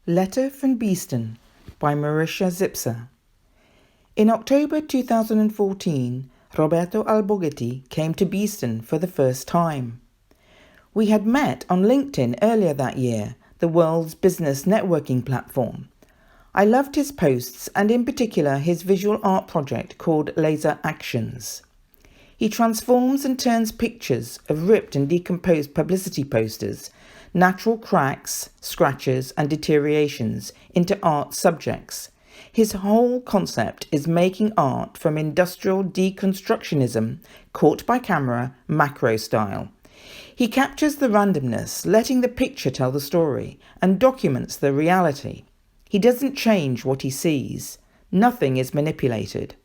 Letter from Beeston by Marysia Zipser. In October 2014, Roberto Alborghetti came to Beeston for the first time. We had met on LinkedIn earlier that year, the world's business networking platform. I loved his posts and in particular his visual art project called Laser Actions. He transforms and turns pictures of ripped and decomposed publicity posters, natural cracks, scratches and deteriorations into art subjects. His whole concept is making art from industrial deconstructionism, caught by camera, macro style. He captures the randomness, letting the picture tell the story, and documents the reality. He doesn't change what he sees. Nothing is manipulated.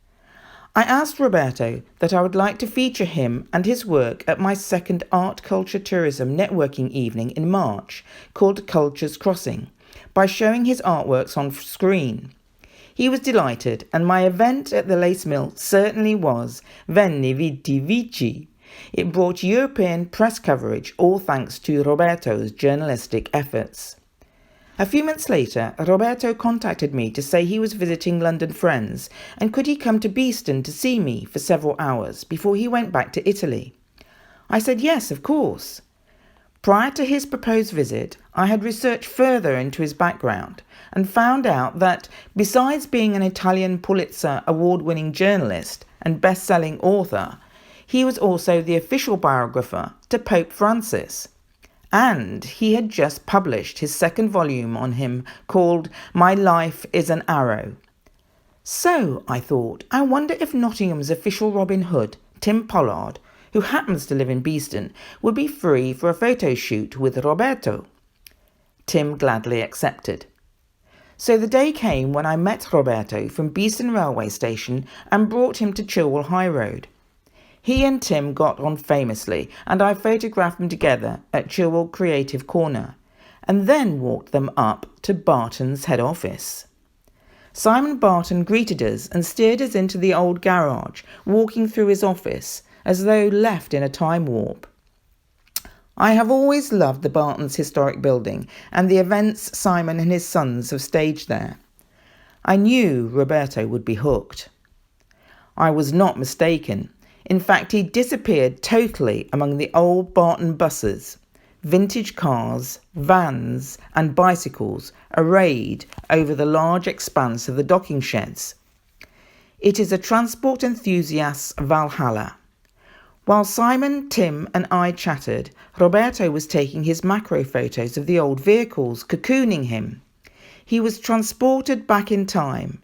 I asked Roberto that I would like to feature him and his work at my second Art Culture Tourism networking evening in March, called Cultures Crossing, by showing his artworks on screen. He was delighted, and my event at the Lace Mill certainly was Veni Vidi Vici. It brought European press coverage, all thanks to Roberto's journalistic efforts. A few months later, Roberto contacted me to say he was visiting London friends and could he come to Beeston to see me for several hours before he went back to Italy. I said yes, of course. Prior to his proposed visit, I had researched further into his background and found out that, besides being an Italian Pulitzer award-winning journalist and best-selling author, he was also the official biographer to Pope Francis. And he had just published his second volume on him called My Life is an Arrow. So, I thought, I wonder if Nottingham's official Robin Hood, Tim Pollard, who happens to live in Beeston, would be free for a photo shoot with Roberto. Tim gladly accepted. So the day came when I met Roberto from Beeston railway station and brought him to Chilwell High Road. He and Tim got on famously, and I photographed them together at Chilwell Creative Corner, and then walked them up to Barton's head office. Simon Barton greeted us and steered us into the old garage, walking through his office, as though left in a time warp. I have always loved the Bartons' historic building and the events Simon and his sons have staged there. I knew Roberto would be hooked. I was not mistaken. In fact, he disappeared totally among the old Barton buses, vintage cars, vans and bicycles arrayed over the large expanse of the docking sheds. It is a transport enthusiast's Valhalla. While Simon, Tim and I chattered, Roberto was taking his macro photos of the old vehicles, cocooning him. He was transported back in time.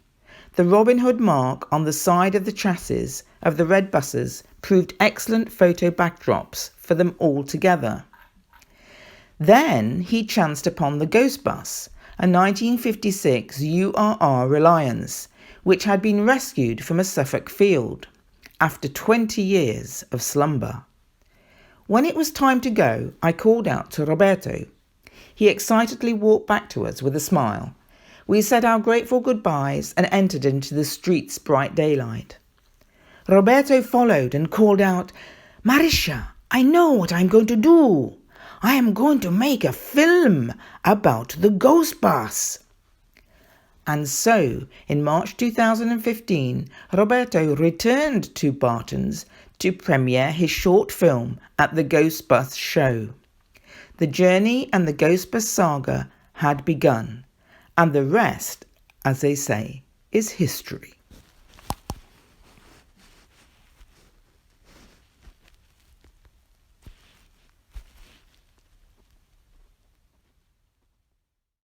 The Robin Hood mark on the side of the chassis of the red buses proved excellent photo backdrops for them all together. Then he chanced upon the Ghost Bus, a 1956 URR Reliance, which had been rescued from a Suffolk field after 20 years of slumber. When it was time to go, I called out to Roberto. He excitedly walked back to us with a smile. We said our grateful goodbyes and entered into the street's bright daylight. Roberto followed and called out, "Marysia, I know what I'm going to do. I am going to make a film about the Ghost Bus." And so, in March 2015, Roberto returned to Barton's to premiere his short film at the Ghost Bus show. The journey and the Ghost Bus saga had begun, and the rest, as they say, is history.